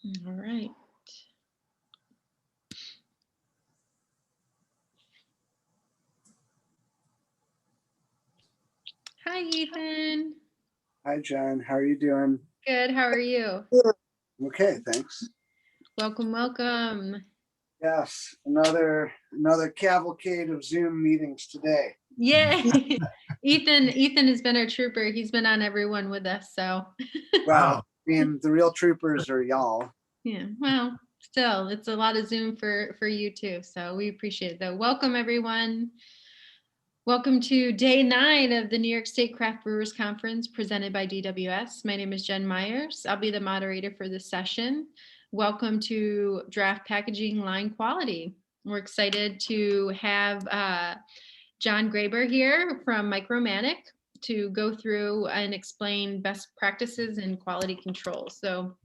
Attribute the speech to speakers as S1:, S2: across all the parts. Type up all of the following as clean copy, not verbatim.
S1: All right. Hi, Ethan.
S2: Hi, John. How are you doing?
S1: Good. How are you?
S2: Okay, thanks.
S1: Welcome, welcome.
S2: Yes, another cavalcade of Zoom meetings today.
S1: Yay. Ethan has been our trooper. He's been on every one with us. So,
S2: Well, I mean, the real troopers are y'all.
S1: yeah, well, still, it's a lot of Zoom for you too. So we appreciate it though. Welcome, everyone. Welcome to day 9 of the New York State Craft Brewers Conference presented by DWS. My name is Jen Myers. I'll be the moderator for this session. Welcome to Draft Packaging Line Quality. We're excited to have John Graber here from Matic to go through and explain best practices and quality control. So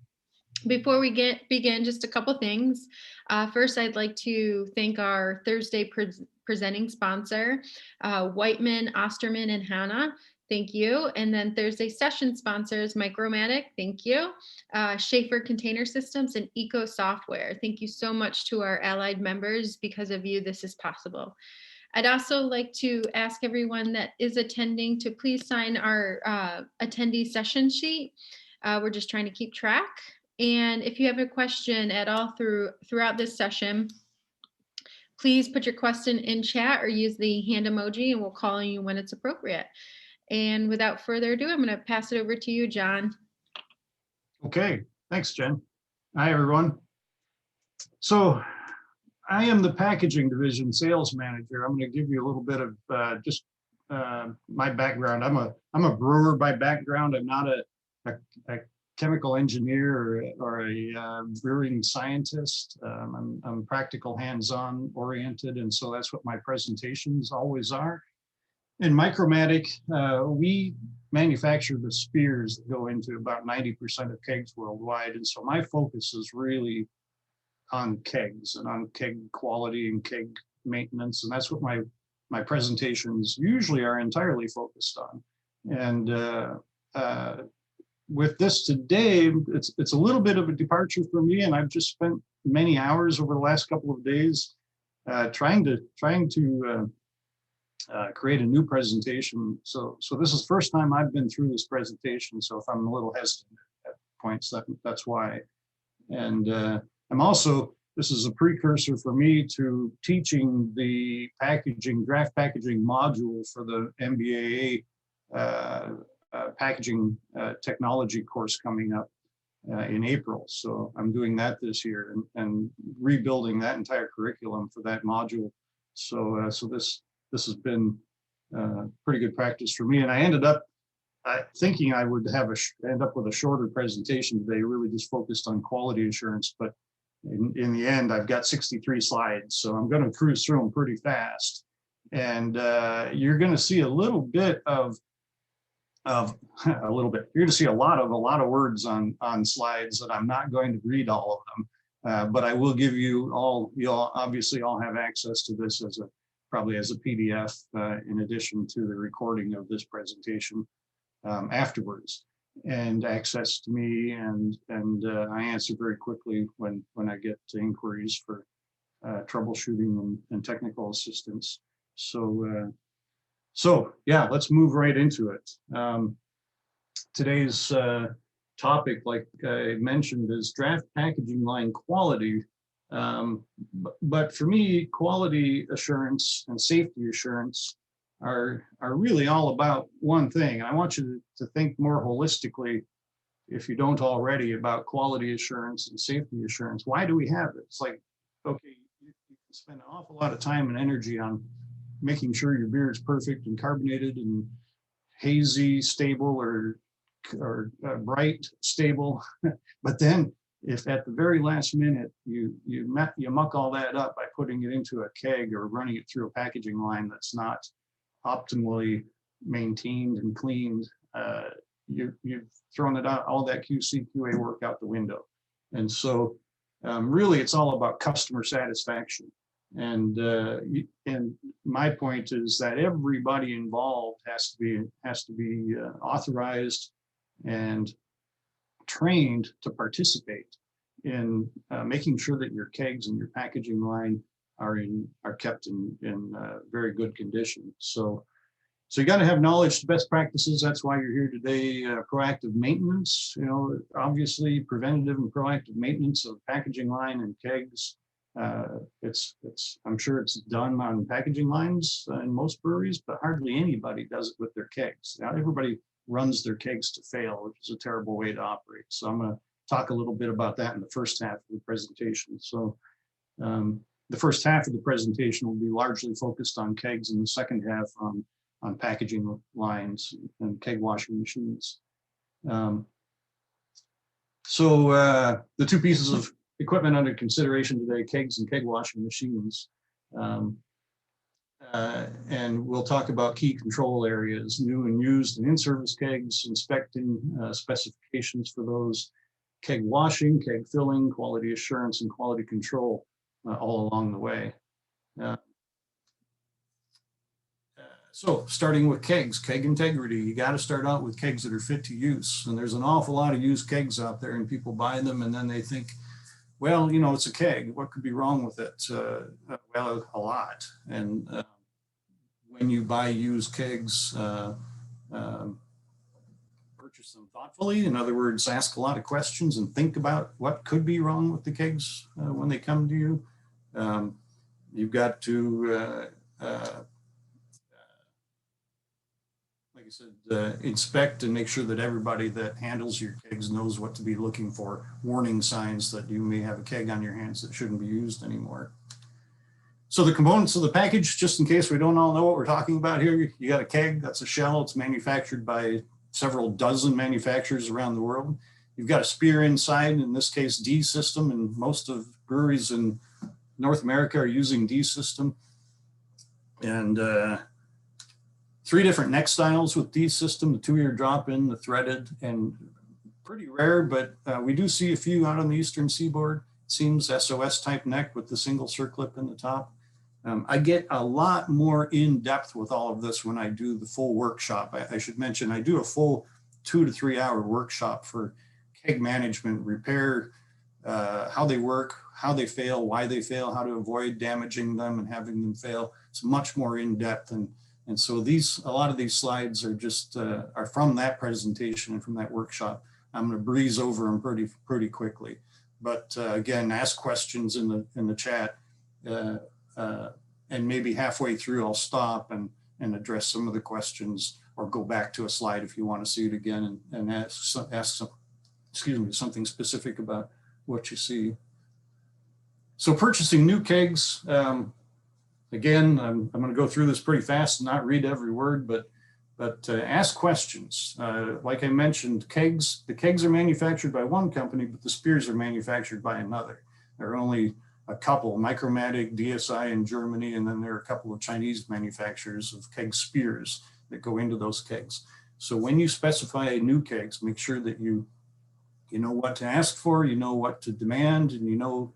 S1: before we begin, just a couple things. First, I'd like to thank our Thursday presenting sponsor, Whiteman, Osterman, and Hannah. Thank you. And then Thursday session sponsors, Micromatic, thank you. Schaefer Container Systems and Eco Software. Thank you so much to our allied members. Because of you, this is possible. I'd also like to ask everyone that is attending to please sign our attendee session sheet. We're just trying to keep track. And if you have a question at all throughout this session, please put your question in chat or use the hand emoji and we'll call on you when it's appropriate. And without further ado, I'm going to pass it over to you, John.
S3: Okay, thanks, Jen. Hi, everyone. So I am the packaging division sales manager. I'm going to give you a little bit of just my background. I'm a brewer by background. I'm not a chemical engineer or a brewing scientist. I'm practical, hands-on oriented, and so that's what my presentations always are. In Micromatic, we manufacture the spheres that go into about 90% of kegs worldwide, and so my focus is really on kegs and on keg quality and keg maintenance, and that's what my presentations usually are entirely focused on. And with this today, it's a little bit of a departure for me, and I've just spent many hours over the last couple of days trying to create a new presentation. So this is the first time I've been through this presentation. So if I'm a little hesitant at points, that's why. And I'm also, this is a precursor for me to teaching the draft packaging module for the MBAA packaging technology course coming up in April. So I'm doing that this year and rebuilding that entire curriculum for that module. So this has been pretty good practice for me. And I ended up thinking I would end up with a shorter presentation today, really just focused on quality assurance. But in the end, I've got 63 slides, so I'm going to cruise through them pretty fast. And you're going to see a little bit of you're going to see a lot of words on slides that I'm not going to read all of them, but I will give you all. You'll obviously all have access to this probably as a PDF in addition to the recording of this presentation afterwards, and access to me, and I answer very quickly when I get inquiries for troubleshooting and technical assistance. So yeah, let's move right into it. Today's topic, like I mentioned, is draft packaging line quality. But for me, quality assurance and safety assurance are really all about one thing. I want you to think more holistically, if you don't already, about quality assurance and safety assurance. Why do we have it? It's like, okay, you can spend an awful lot of time and energy on making sure your beer is perfect and carbonated and hazy, stable, or bright, stable. But then if at the very last minute you muck all that up by putting it into a keg or running it through a packaging line that's not optimally maintained and cleaned, you've thrown it out, all that QC QA work out the window. And so really it's all about customer satisfaction. And my point is that everybody involved has to be authorized and trained to participate in making sure that your kegs and your packaging line are kept in very good condition. So you got to have knowledge to best practices. That's why you're here today. Proactive maintenance, obviously preventative and proactive maintenance of packaging line and kegs. I'm sure it's done on packaging lines in most breweries, but hardly anybody does it with their kegs. Now everybody runs their kegs to fail, which is a terrible way to operate. So I'm going to talk a little bit about that in the first half of the presentation. So the first half of the presentation will be largely focused on kegs, and the second half on packaging lines and keg washing machines. So the two pieces of equipment under consideration today, kegs and keg washing machines. And we'll talk about key control areas, new and used and in-service kegs, inspecting specifications for those, keg washing, keg filling, quality assurance, and quality control all along the way. So starting with kegs, keg integrity, you got to start out with kegs that are fit to use. And there's an awful lot of used kegs out there, and people buy them and then they think, well, it's a keg. What could be wrong with it? Well, a lot. And when you buy used kegs, purchase them thoughtfully. In other words, ask a lot of questions and think about what could be wrong with the kegs when they come to you. You've got to like I said, inspect and make sure that everybody that handles your kegs knows what to be looking for, warning signs that you may have a keg on your hands that shouldn't be used anymore. So the components of the package, just in case we don't all know what we're talking about here, you got a keg, that's a shell, it's manufactured by several dozen manufacturers around the world. You've got a spear inside, in this case, D system, and most of breweries in North America are using D system. And 3 different neck styles with D system, the 2-ear drop-in, the threaded, and pretty rare, but we do see a few out on the Eastern Seaboard. It seems SOS type neck with the single circlip in the top. I get a lot more in depth with all of this when I do the full workshop. I should mention, I do a full 2 to 3 hour workshop for keg management, repair, how they work, how they fail, why they fail, how to avoid damaging them and having them fail. It's much more in depth. And so a lot of these slides are just are from that presentation and from that workshop. I'm going to breeze over them pretty quickly. But again, ask questions in the chat, and maybe halfway through I'll stop and address some of the questions, or go back to a slide if you want to see it again and ask something specific about what you see. So purchasing new kegs. Again, I'm going to go through this pretty fast and not read every word, but ask questions. Like I mentioned, the kegs are manufactured by one company, but the spears are manufactured by another. There are only a couple, Micromatic, DSI in Germany, and then there are a couple of Chinese manufacturers of keg spears that go into those kegs. So when you specify new kegs, make sure that you know what to ask for, you know what to demand, and you know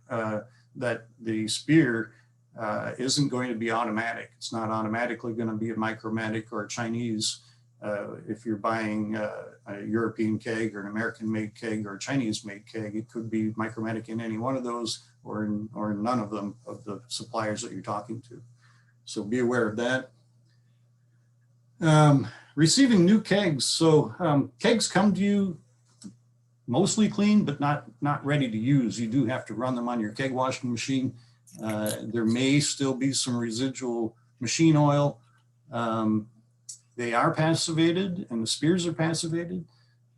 S3: that the spear isn't going to be automatic. It's not automatically going to be a Micromatic or a Chinese. If you're buying a European keg or an American-made keg or a Chinese-made keg, it could be Micromatic in any one of those, or in none of them, of the suppliers that you're talking to. So be aware of that. Receiving new kegs. So kegs come to you mostly clean, but not ready to use. You do have to run them on your keg washing machine. There may still be some residual machine oil. They are passivated, and the spears are passivated,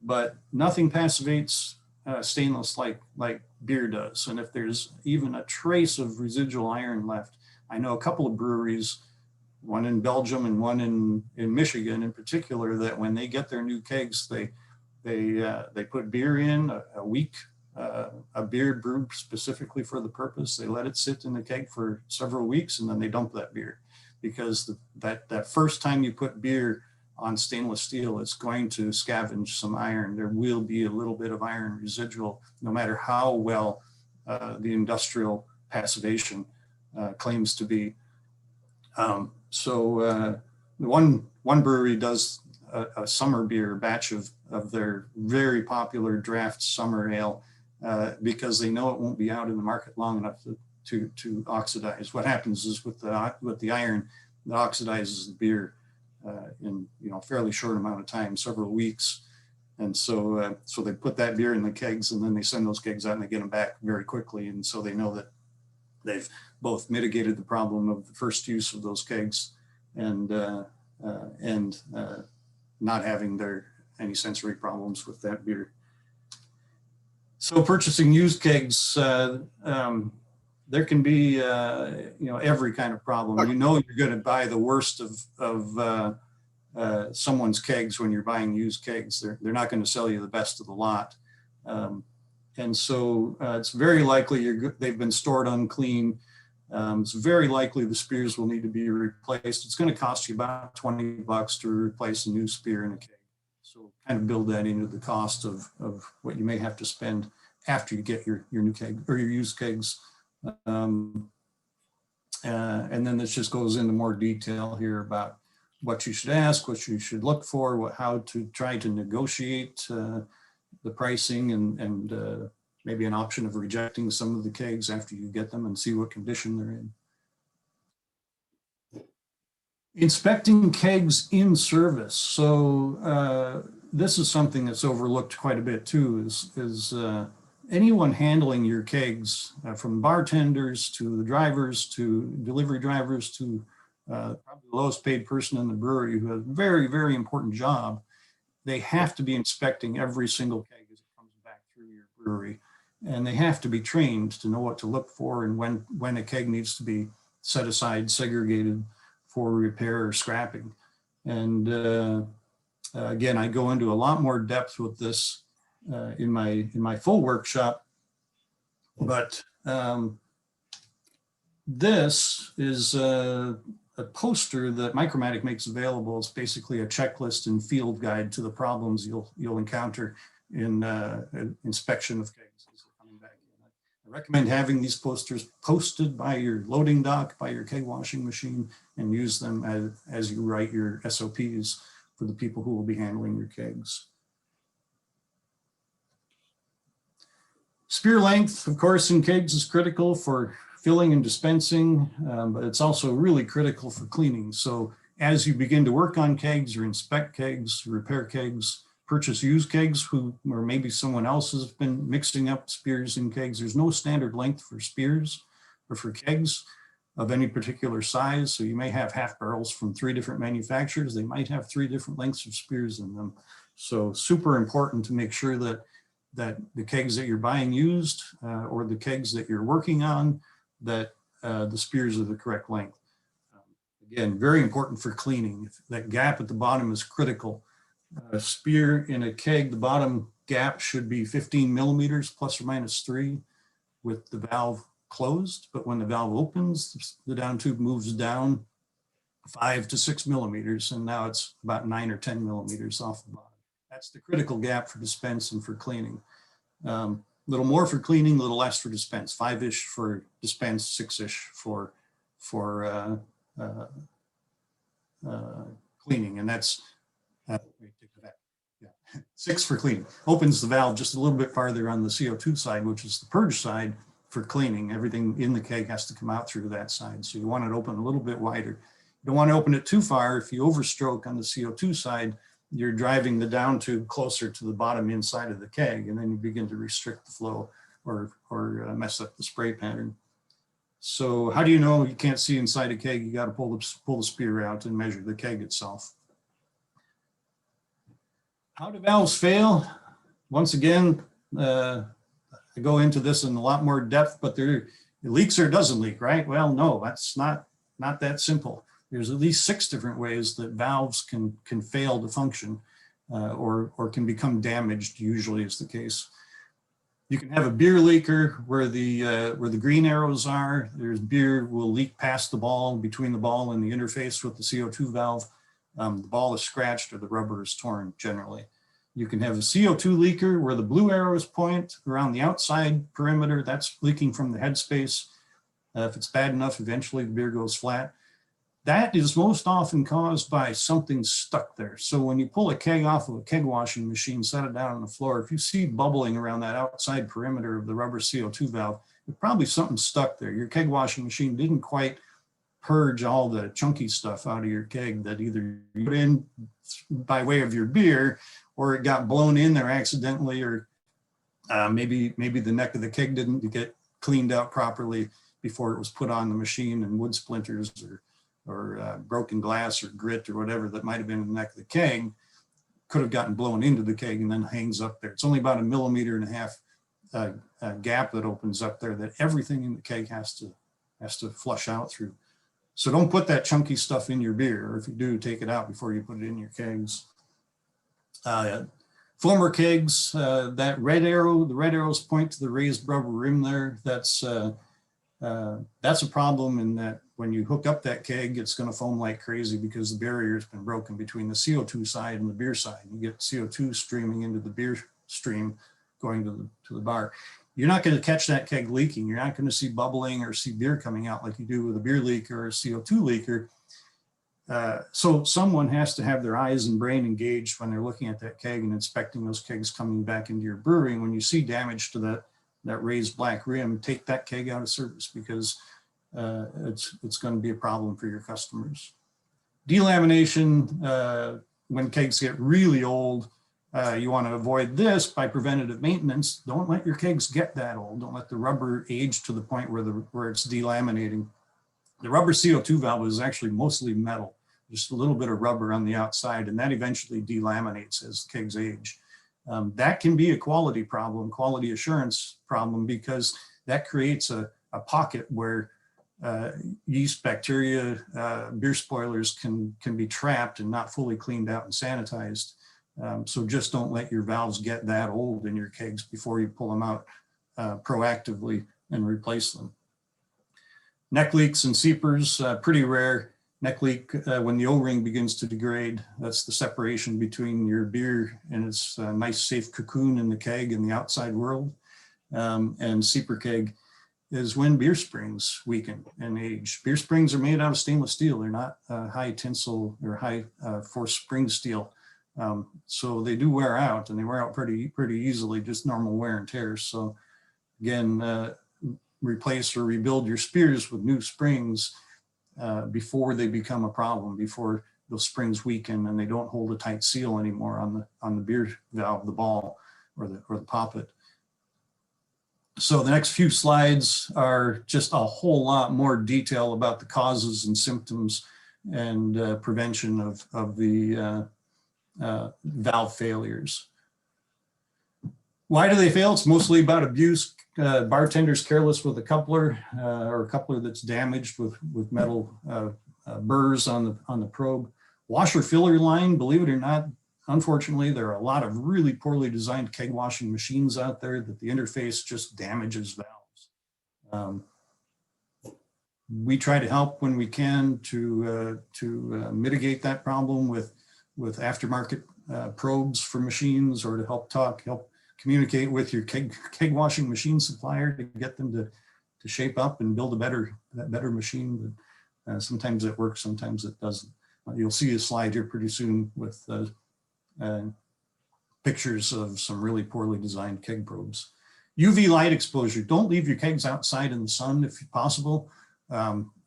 S3: but nothing passivates stainless like beer does. And if there's even a trace of residual iron left, I know a couple of breweries, one in Belgium and one in Michigan in particular, that when they get their new kegs, they put beer in a week, a beer brewed specifically for the purpose. They let it sit in the keg for several weeks, and then they dump that beer, because that first time you put beer on stainless steel, it's going to scavenge some iron. There will be a little bit of iron residual, no matter how well the industrial passivation claims to be. So one brewery does a summer beer batch of their very popular draft summer ale, because they know it won't be out in the market long enough to oxidize. What happens is with the iron, it oxidizes the beer in a fairly short amount of time, several weeks. And so so they put that beer in the kegs, and then they send those kegs out and they get them back very quickly. And so they know that they've both mitigated the problem of the first use of those kegs and not having any sensory problems with that beer. So purchasing used kegs, there can be every kind of problem. You're going to buy the worst of someone's kegs when you're buying used kegs. They're not going to sell you the best of the lot. And so it's very likely they've been stored unclean. It's very likely the spears will need to be replaced. It's going to cost you about $20 to replace a new spear in a keg. So kind of build that into the cost of what you may have to spend after you get your new keg or your used kegs. And then this just goes into more detail here about what you should ask, what you should look for, how to try to negotiate the pricing and maybe an option of rejecting some of the kegs after you get them and see what condition they're in. Inspecting kegs in service. So this is something that's overlooked quite a bit too, is anyone handling your kegs, from bartenders to the drivers to delivery drivers to probably the lowest paid person in the brewery who has a very, very important job. They have to be inspecting every single keg as it comes back through your brewery. And they have to be trained to know what to look for and when a keg needs to be set aside, segregated for repair or scrapping. And again, I go into a lot more depth with this in my full workshop, but this is a poster that Micromatic makes available. It's basically a checklist and field guide to the problems you'll encounter in inspection of kegs as they're coming back in. I recommend having these posters posted by your loading dock, by your keg washing machine, and use them as you write your SOPs for the people who will be handling your kegs. Spear length, of course, in kegs is critical for filling and dispensing, but it's also really critical for cleaning. So as you begin to work on kegs or inspect kegs, repair kegs, purchase used kegs or maybe someone else has been mixing up spears in kegs, there's no standard length for spears or for kegs of any particular size. So you may have half barrels from 3 different manufacturers. They might have 3 different lengths of spears in them. So super important to make sure that the kegs that you're buying used or the kegs that you're working on, that the spears are the correct length. Again, very important for cleaning. That gap at the bottom is critical. A spear in a keg, the bottom gap should be 15 millimeters plus or minus 3 with the valve closed. But when the valve opens, the down tube moves down 5 to 6 millimeters, and now it's about 9 or 10 millimeters off the bottom. That's the critical gap for dispense and for cleaning. Little more for cleaning, a little less for dispense. 5-ish for dispense, 6-ish for cleaning, and that's 6 for cleaning. Opens the valve just a little bit farther on the CO2 side, which is the purge side for cleaning. Everything in the keg has to come out through that side, so you want it open a little bit wider. You don't want to open it too far. If you overstroke on the CO2 side, you're driving the down tube closer to the bottom inside of the keg, and then you begin to restrict the flow or mess up the spray pattern. So how do you know you can't see inside a keg? You got to pull the spear out and measure the keg itself. How do valves fail? Once again, I go into this in a lot more depth, but it leaks or doesn't leak, right? Well, no, that's not that simple. There's at least 6 different ways that valves can fail to function or can become damaged, usually is the case. You can have a beer leaker where the green arrows are. There's beer will leak past the ball, between the ball and the interface with the CO2 valve. The ball is scratched or the rubber is torn generally. You can have a CO2 leaker where the blue arrows point around the outside perimeter. That's leaking from the headspace. If it's bad enough, eventually the beer goes flat. that is most often caused by something stuck there. So when you pull a keg off of a keg washing machine, set it down on the floor, if you see bubbling around that outside perimeter of the rubber CO2 valve, it's probably something stuck there. Your keg washing machine didn't quite purge all the chunky stuff out of your keg that either you put in by way of your beer, or it got blown in there accidentally, or maybe the neck of the keg didn't get cleaned out properly before it was put on the machine, and wood splinters or broken glass or grit or whatever that might have been in the neck of the keg could have gotten blown into the keg and then hangs up there. It's only about 1.5 millimeters gap that opens up there that everything in the keg has to flush out through. So don't put that chunky stuff in your beer, or if you do, take it out before you put it in your kegs. Foamer kegs, that red arrow, the red arrows point to the raised rubber rim there. That's a problem in that when you hook up that keg, it's going to foam like crazy because the barrier has been broken between the CO2 side and the beer side. You get CO2 streaming into the beer stream going to the bar. You're not going to catch that keg leaking. You're not going to see bubbling or see beer coming out like you do with a beer leak or a CO2 leaker. So someone has to have their eyes and brain engaged when they're looking at that keg and inspecting those kegs coming back into your brewery. And when you see damage to that raised black rim, take that keg out of service, because it's going to be a problem for your customers. Delamination, when kegs get really old, you want to avoid this by preventative maintenance. Don't let your kegs get that old. Don't let the rubber age to the point where it's delaminating. The rubber CO2 valve is actually mostly metal, just a little bit of rubber on the outside, and that eventually delaminates as the kegs age. That can be a quality problem, quality assurance problem, because that creates a pocket where yeast, bacteria, beer spoilers can be trapped and not fully cleaned out and sanitized. So just don't let your valves get that old in your kegs before you pull them out proactively and replace them. Neck leaks and seepers, pretty rare. Neck leak, when the O-ring begins to degrade, that's the separation between your beer and its nice safe cocoon in the keg and the outside world. And seeper keg is when beer springs weaken and age. Beer springs are made out of stainless steel. They're not high tensile or high force spring steel. So they do wear out, and they wear out pretty easily, just normal wear and tear. So again, replace or rebuild your spears with new springs before they become a problem, before those springs weaken and they don't hold a tight seal anymore on the beer valve, the ball, or the poppet. So the next few slides are just a whole lot more detail about the causes and symptoms and prevention of the valve failures. Why do they fail? It's mostly about abuse. Bartenders careless with a coupler, or a coupler that's damaged with metal burrs on the probe. Washer filler line, believe it or not, unfortunately, there are a lot of really poorly designed keg washing machines out there that the interface just damages valves. We try to help when we can to mitigate that problem with aftermarket probes for machines, or to help communicate with your keg washing machine supplier to get them to shape up and build a better machine. But sometimes it works, sometimes it doesn't. You'll see a slide here pretty soon with pictures of some really poorly designed keg probes. UV light exposure. Don't leave your kegs outside in the sun if possible.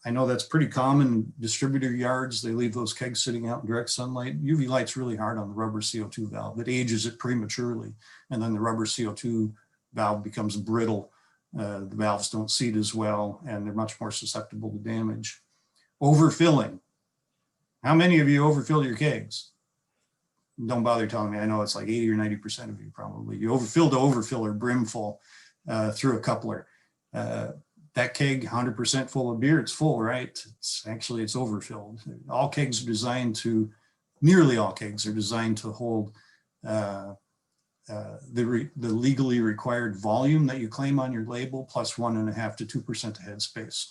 S3: I know that's pretty common in distributor yards. They leave those kegs sitting out in direct sunlight. UV light's really hard on the rubber CO2 valve. It ages it prematurely, and then the rubber CO2 valve becomes brittle. The valves don't seat as well, and they're much more susceptible to damage. Overfilling. How many of you overfill your kegs? Don't bother telling me. I know it's like 80 or 90% of you probably. You overfill to overfill or brim full through a coupler. That keg, 100% full of beer, it's full, right? It's overfilled. All kegs are designed to, nearly all kegs are designed to hold the legally required volume that you claim on your label, plus 1.5 to 2% of headspace.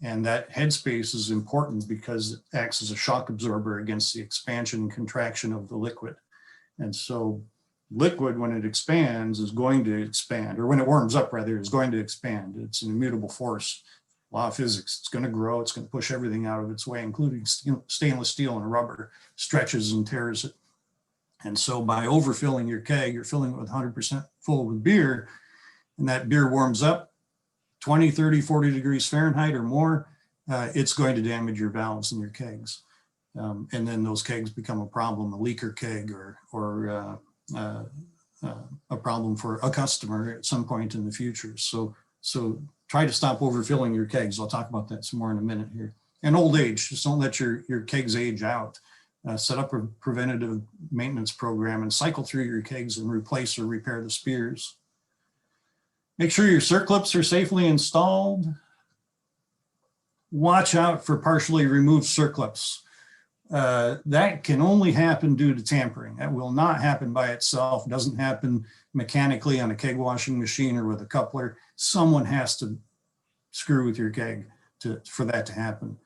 S3: And that headspace is important because it acts as a shock absorber against the expansion and contraction of the liquid. And so liquid, when it expands, is going to expand, or when it warms up rather, is going to expand. It's an immutable force Law of physics. It's going to grow. It's going to push everything out of its way, including stainless steel and rubber, stretches and tears it. And so by overfilling your keg, you're filling it with 100% full with beer, and that beer warms up 20, 30, 40 degrees Fahrenheit or more, it's going to damage your valves in your kegs. And then those kegs become a problem, a leaker keg or a problem for a customer at some point in the future. So try to stop overfilling your kegs. I'll talk about that some more in a minute here. And old age, just don't let your kegs age out. Set up a preventative maintenance program and cycle through your kegs and replace or repair the spears. Make sure your circlips are safely installed. Watch out for partially removed circlips. That can only happen due to tampering. That will not happen by itself. It doesn't happen mechanically on a keg washing machine or with a coupler. Someone has to screw with your keg for that to happen.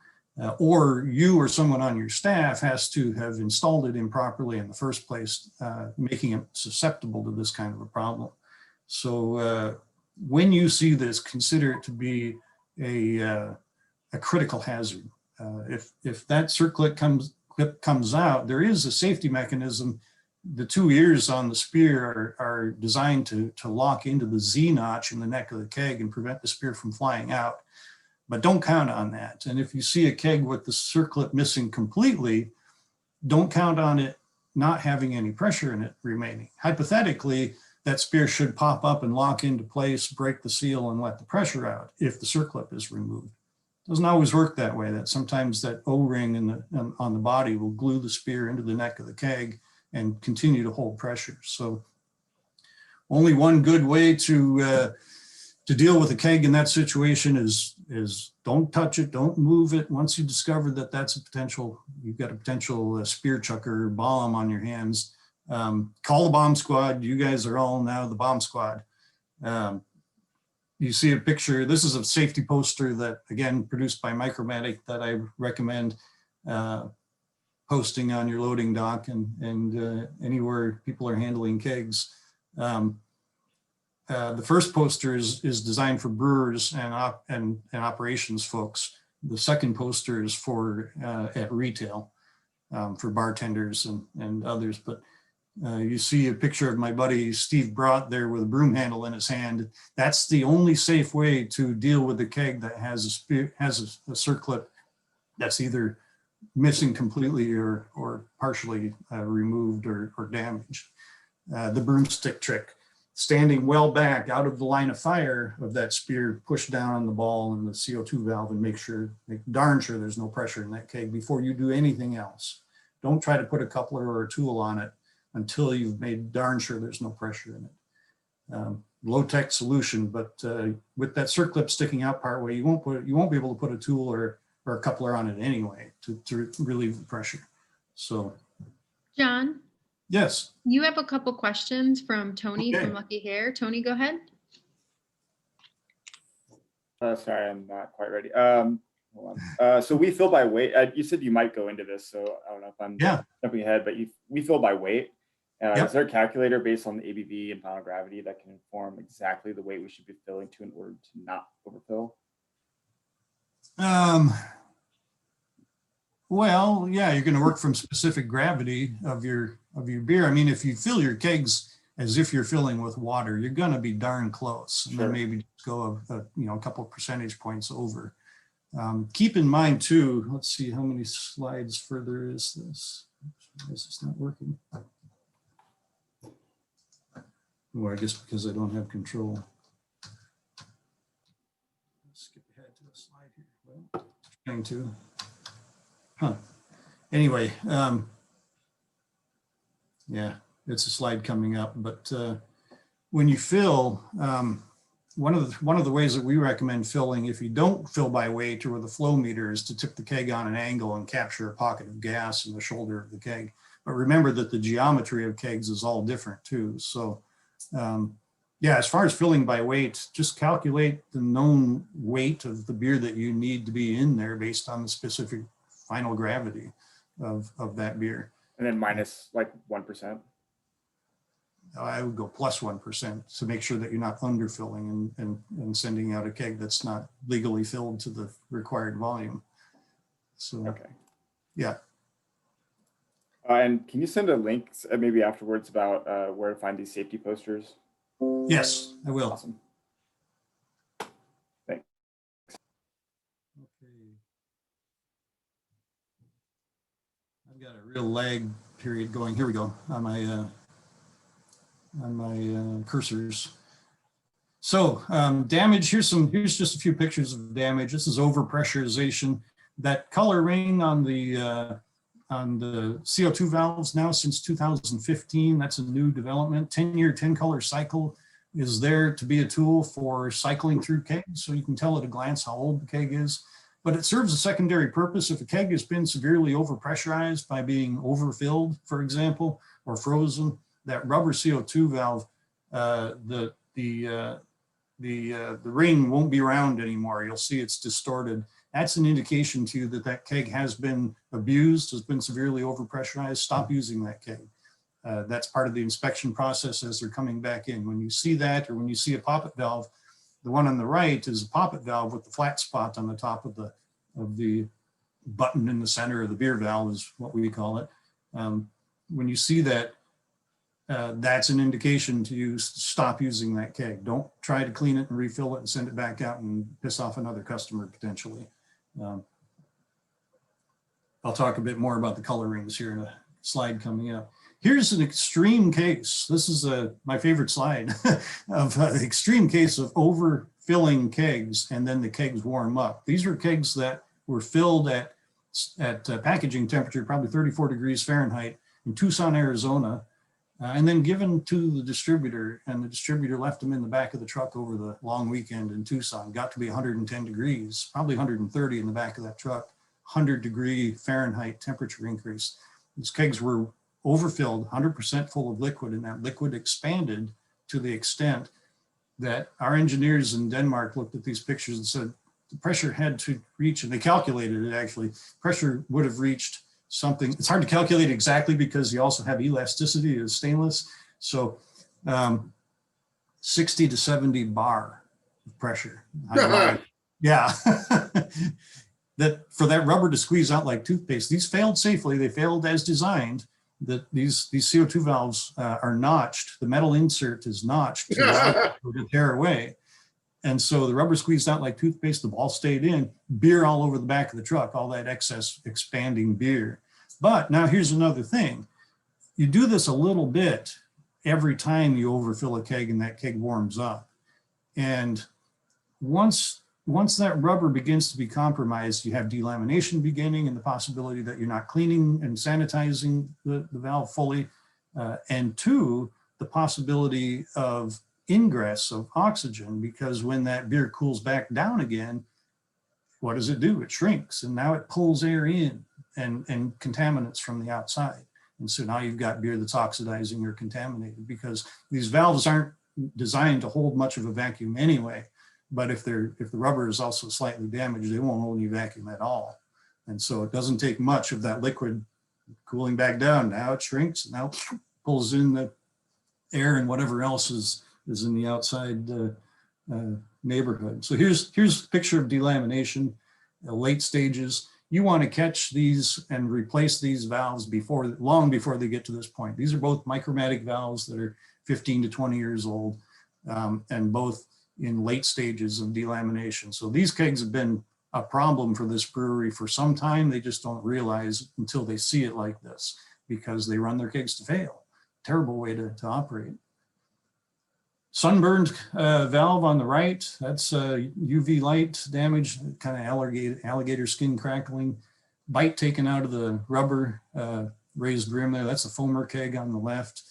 S3: Or you or someone on your staff has to have installed it improperly in the first place, making it susceptible to this kind of a problem. So when you see this, consider it to be a critical hazard. If that circlip comes out, there is a safety mechanism. The 2 ears on the spear are designed to lock into the Z notch in the neck of the keg and prevent the spear from flying out. But don't count on that. And if you see a keg with the circlip missing completely, don't count on it not having any pressure in it remaining. Hypothetically, that spear should pop up and lock into place, break the seal, and let the pressure out if the circlip is removed. Doesn't always work that way. That sometimes that O-ring on the body will glue the spear into the neck of the keg and continue to hold pressure. So only one good way to deal with a keg in that situation is don't touch it, don't move it. Once you discover that that's a potential, you've got a potential spear chucker bomb on your hands, call the bomb squad. You guys are all now the bomb squad. You see a picture. This is a safety poster that, again, produced by Micromatic that I recommend posting on your loading dock and anywhere people are handling kegs. The first poster is designed for brewers and operations folks. The second poster is for at retail for bartenders and others. But you see a picture of my buddy Steve Brott there with a broom handle in his hand. That's the only safe way to deal with a keg that has a circlip that's either missing completely or partially removed or damaged. The broomstick trick. Standing well back out of the line of fire of that spear, push down on the ball and the CO2 valve and make darn sure there's no pressure in that keg before you do anything else. Don't try to put a coupler or a tool on it until you've made darn sure there's no pressure in it. Low-tech solution, but with that circlip sticking out partway, you won't be able to put a tool or a coupler on it anyway to relieve the pressure. So,
S1: John?
S3: Yes.
S1: You have a couple questions from Tony
S3: Okay.
S1: from Lucky Hair. Tony, go ahead.
S4: Sorry, I'm not quite ready. Hold on. So we fill by weight. You said you might go into this, so I don't know if I'm jumping ahead, but we fill by weight. Is there a calculator based on the ABV and final gravity that can inform exactly the weight we should be filling to in order to not overfill?
S3: Well, yeah, you're going to work from specific gravity of your beer. I mean, if you fill your kegs as if you're filling with water, you're going to be darn close. And then maybe just go a couple of percentage points over. Keep in mind too, let's see how many slides further is this. Why is this not working? Oh, I guess because I don't have control. Let's skip ahead to the slide here. Well, trying to. Anyway, yeah, it's a slide coming up, but when you fill, one of the ways that we recommend filling, if you don't fill by weight or with a flow meter, is to tip the keg on an angle and capture a pocket of gas in the shoulder of the keg. But remember that the geometry of kegs is all different too. So yeah, as far as filling by weight, just calculate the known weight of the beer that you need to be in there based on the specific final gravity of that beer.
S4: And then minus like 1%.
S3: I would go plus 1% to make sure that you're not underfilling and sending out a keg that's not legally filled to the required volume. So,
S4: Okay.
S3: yeah.
S4: And can you send a link maybe afterwards about where to find these safety posters?
S3: Yes, I will.
S4: Awesome. Thanks.
S3: Okay. I've got a real lag period going. Here we go on my cursors. So damage, here's just a few pictures of damage. This is over-pressurization. That color ring on the CO2 valves now since 2015, that's a new development. 10-year, 10-color cycle is there to be a tool for cycling through kegs, so you can tell at a glance how old the keg is. But it serves a secondary purpose. If a keg has been severely overpressurized by being overfilled, for example, or frozen, that rubber CO2 valve, the ring won't be round anymore. You'll see it's distorted. That's an indication to you that that keg has been abused, has been severely overpressurized. Stop using that keg. That's part of the inspection process as they're coming back in. When you see that, or when you see a poppet valve, the one on the right is a poppet valve with the flat spot on the top of the button in the center of the beer valve is what we call it. When you see that, that's an indication to you stop using that keg. Don't try to clean it and refill it and send it back out and piss off another customer potentially. I'll talk a bit more about the color rings here in a slide coming up. Here's an extreme case. This is my favorite slide of an extreme case of overfilling kegs and then the kegs warm up. These are kegs that were filled at packaging temperature, probably 34 degrees Fahrenheit in Tucson, Arizona, and then given to the distributor, and the distributor left them in the back of the truck over the long weekend in Tucson. Got to be 110 degrees, probably 130 in the back of that truck, 100-degree Fahrenheit temperature increase. These kegs were overfilled, 100% full of liquid, and that liquid expanded to the extent that our engineers in Denmark looked at these pictures and said the pressure had to reach, and they calculated it actually, pressure would have reached something. It's hard to calculate exactly because you also have elasticity as stainless. So 60 to 70 bar of pressure. Yeah. That for that rubber to squeeze out like toothpaste. These failed safely. They failed as designed. That these CO2 valves are notched. The metal insert is notched to allow it to tear away. And so the rubber squeezed out like toothpaste, the ball stayed in, beer all over the back of the truck, all that excess expanding beer. But now here's another thing. You do this a little bit every time you overfill a keg and that keg warms up. And once that rubber begins to be compromised, you have delamination beginning and the possibility that you're not cleaning and sanitizing the valve fully. And two, the possibility of ingress of oxygen, because when that beer cools back down again, what does it do? It shrinks, and now it pulls air in and contaminants from the outside. And so now you've got beer that's oxidizing or contaminated, because these valves aren't designed to hold much of a vacuum anyway. But if the rubber is also slightly damaged, they won't hold any vacuum at all. And so it doesn't take much of that liquid cooling back down. Now it shrinks, and now pulls in the air and whatever else is in the outside neighborhood. So here's a picture of delamination, late stages. You want to catch these and replace these valves long before they get to this point. These are both micromatic valves that are 15 to 20 years old, and both in late stages of delamination. So these kegs have been a problem for this brewery for some time. They just don't realize until they see it like this, because they run their kegs to fail. Terrible way to operate. Sunburned valve on the right, that's UV light damage, kind of alligator skin crackling, bite taken out of the rubber raised rim there. That's a foamer keg on the left.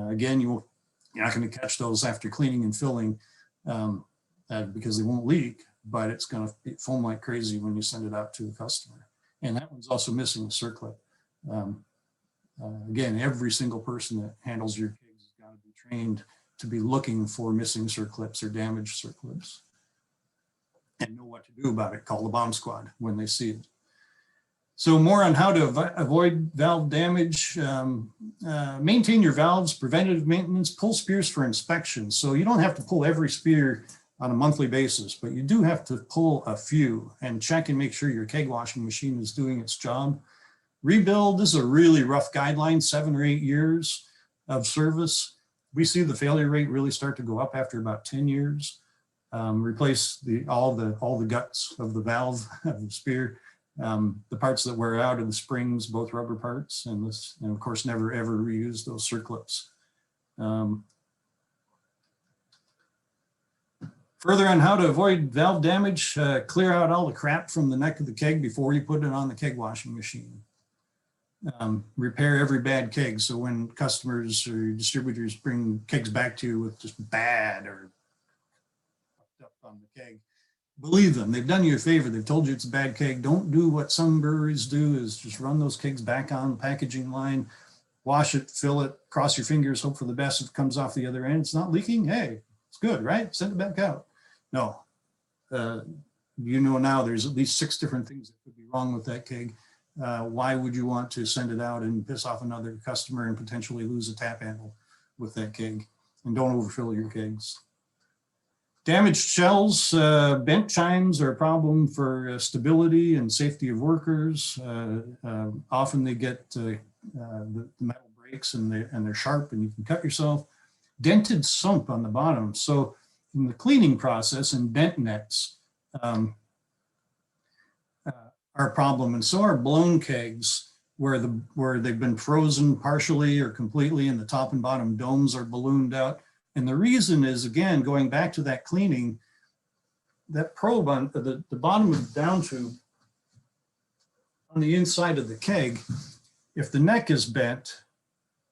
S3: Again, you're not going to catch those after cleaning and filling because they won't leak, but it's going to foam like crazy when you send it out to the customer. And that one's also missing a circlip. Again, every single person that handles your kegs has got to be trained to be looking for missing circlips or damaged circlips and know what to do about it. Call the bomb squad when they see it. So more on how to avoid valve damage. Maintain your valves, preventative maintenance, pull spears for inspection. So you don't have to pull every spear on a monthly basis, but you do have to pull a few and check and make sure your keg washing machine is doing its job. Rebuild is a really rough guideline, 7 or 8 years of service. We see the failure rate really start to go up after about 10 years. Replace all the guts of the valve of the spear. The parts that wear out are the springs, both rubber parts, and of course, never ever reuse those circlips. Further on how to avoid valve damage, clear out all the crap from the neck of the keg before you put it on the keg washing machine. Repair every bad keg. So when customers or distributors bring kegs back to you with just bad or fucked up on the keg, believe them. They've done you a favor. They've told you it's a bad keg. Don't do what some breweries do, is just run those kegs back on the packaging line, wash it, fill it, cross your fingers, hope for the best. If it comes off the other end, it's not leaking. Hey, it's good, right? Send it back out. No, you know now there's at least 6 different things that could be wrong with that keg. Why would you want to send it out and piss off another customer and potentially lose a tap handle with that keg? And don't overfill your kegs. Damaged shells, bent chimes are a problem for stability and safety of workers. Often they get the metal breaks and they're sharp and you can cut yourself. Dented sump on the bottom. So in the cleaning process, and bent necks are a problem, and so are blown kegs where they've been frozen partially or completely, and the top and bottom domes are ballooned out. And the reason is, again, going back to that cleaning, that probe on the bottom of the down tube on the inside of the keg, if the neck is bent,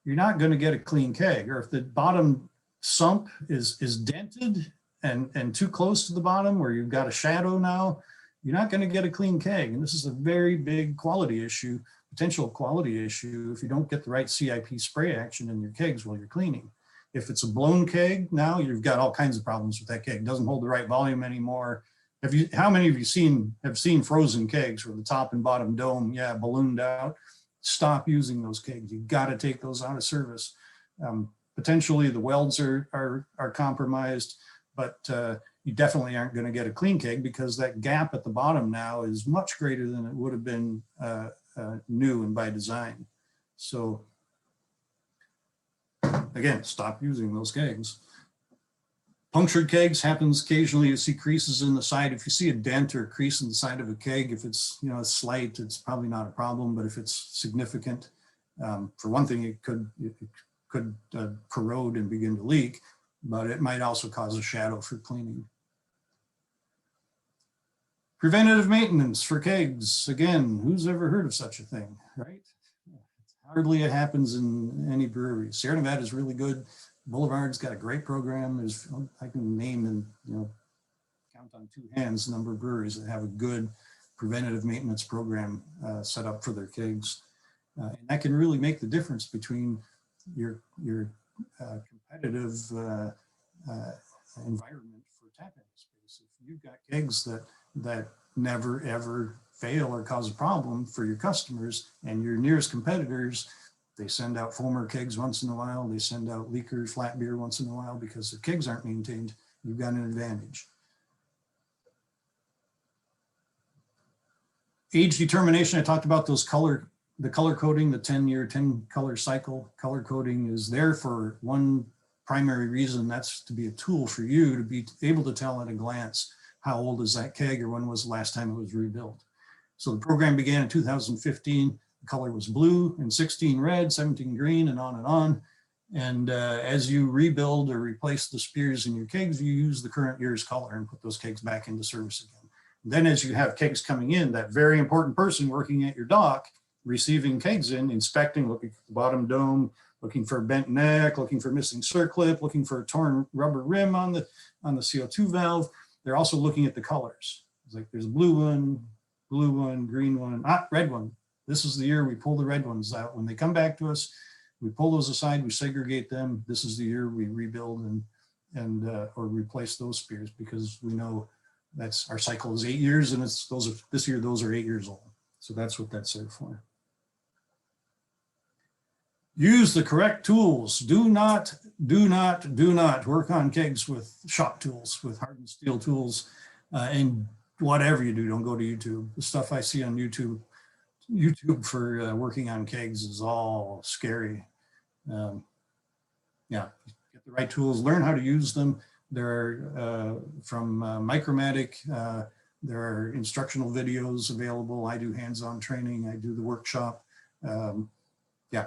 S3: you're not going to get a clean keg. Or if the bottom sump is dented and too close to the bottom where you've got a shadow now, you're not going to get a clean keg. And this is a very big quality issue, potential quality issue, if you don't get the right CIP spray action in your kegs while you're cleaning. If it's a blown keg, now you've got all kinds of problems with that keg. It doesn't hold the right volume anymore. How many of you have seen frozen kegs where the top and bottom dome, ballooned out? Stop using those kegs. You got to take those out of service. Potentially the welds are compromised, but you definitely aren't going to get a clean keg because that gap at the bottom now is much greater than it would have been new and by design. So again, stop using those kegs. Punctured kegs happens occasionally. You see creases in the side. If you see a dent or a crease in the side of a keg, if it's slight, it's probably not a problem. But if it's significant, for one thing, it could corrode and begin to leak, but it might also cause a shadow for cleaning. Preventative maintenance for kegs. Again, who's ever heard of such a thing, right? Hardly it happens in any brewery. Sierra Nevada is really good. Boulevard's got a great program. I can name and count on 2 hands the number of breweries that have a good preventative maintenance program set up for their kegs. And that can really make the difference between your competitive environment for tap handle space. If you've got kegs that never ever fail or cause a problem for your customers, and your nearest competitors, they send out foamer kegs once in a while, they send out leakers, flat beer once in a while because their kegs aren't maintained, you've got an advantage. Age determination, I talked about those the color coding, the 10-year, 10-color cycle. Color coding is there for one primary reason, that's to be a tool for you to be able to tell at a glance how old is that keg or when was the last time it was rebuilt. So the program began in 2015. The color was blue, and 16 red, 17 green, and on and on. And as you rebuild or replace the spears in your kegs, you use the current year's color and put those kegs back into service again. And then as you have kegs coming in, that very important person working at your dock, receiving kegs in, inspecting, looking at the bottom dome, looking for a bent neck, looking for missing circlip, looking for a torn rubber rim on the CO2 valve. They're also looking at the colors. It's like there's a blue one, green one, red one. This is the year we pull the red ones out. When they come back to us, we pull those aside, we segregate them. This is the year we rebuild or replace those spears, because we know that's our cycle is 8 years, and this year those are 8 years old.
S5: So that's what that's there for. Use the correct tools. Do not work on kegs with shop tools, with hardened steel tools. And whatever you do, don't go to YouTube. The stuff I see on YouTube for working on kegs is all scary. Yeah, get the right tools, learn how to use them. There are from Micromatic, there are instructional videos available. I do hands-on training. I do the workshop. Yeah,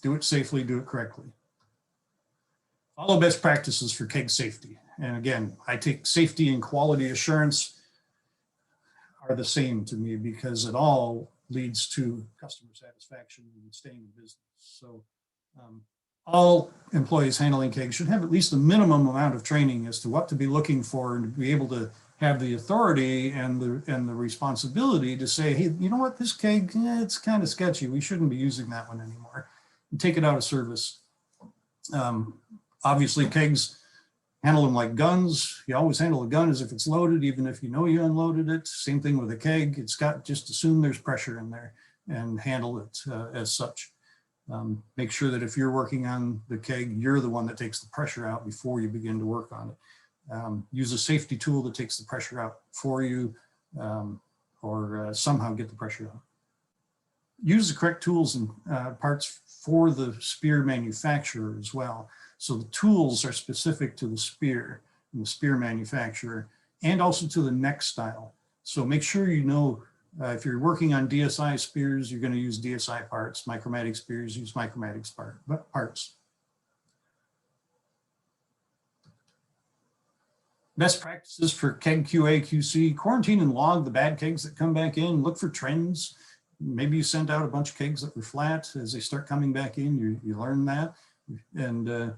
S5: do it safely, do it correctly. Follow best practices for keg safety. And again, I take safety and quality assurance are the same to me because it all leads to customer satisfaction and staying in business. So all employees handling kegs should have at least a minimum amount of training as to what to be looking for and to be able to have the authority and the responsibility to say, hey, you know what, this keg, it's kind of sketchy. We shouldn't be using that one anymore. And take it out of service. Obviously, kegs, handle them like guns. You always handle a gun as if it's loaded, even if you know you unloaded it. Same thing with a keg. It's got, just assume there's pressure in there and handle it as such. Make sure that if you're working on the keg, you're the one that takes the pressure out before you begin to work on it. Use a safety tool that takes the pressure out for you or somehow get the pressure out. Use the correct tools and parts for the spear manufacturer as well. So the tools are specific to the spear and the spear manufacturer and also to the neck style. So make sure you know if you're working on DSI spears, you're going to use DSI parts. Micromatic spears use Micromatic parts. Best practices for Keg QA, QC, quarantine and log the bad kegs that come back in, look for trends. Maybe you sent out a bunch of kegs that were flat. As they start coming back in, you learn that. And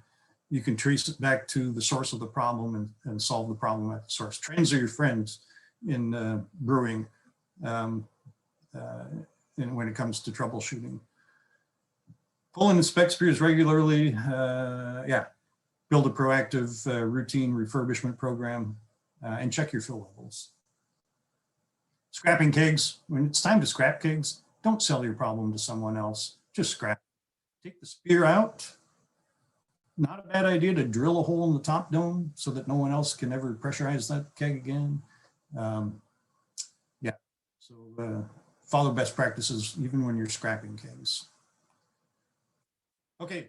S5: you can trace it back to the source of the problem and solve the problem at the source. Trends are your friends in brewing and when it comes to troubleshooting. Pull and inspect spears regularly. Yeah, build a proactive routine refurbishment program and check your fill levels. Scrapping kegs. When it's time to scrap kegs, don't sell your problem to someone else. Just scrap. Take the spear out. Not a bad idea to drill a hole in the top dome so that no one else can ever pressurize that keg again. Yeah, so follow best practices even when you're scrapping kegs. Okay,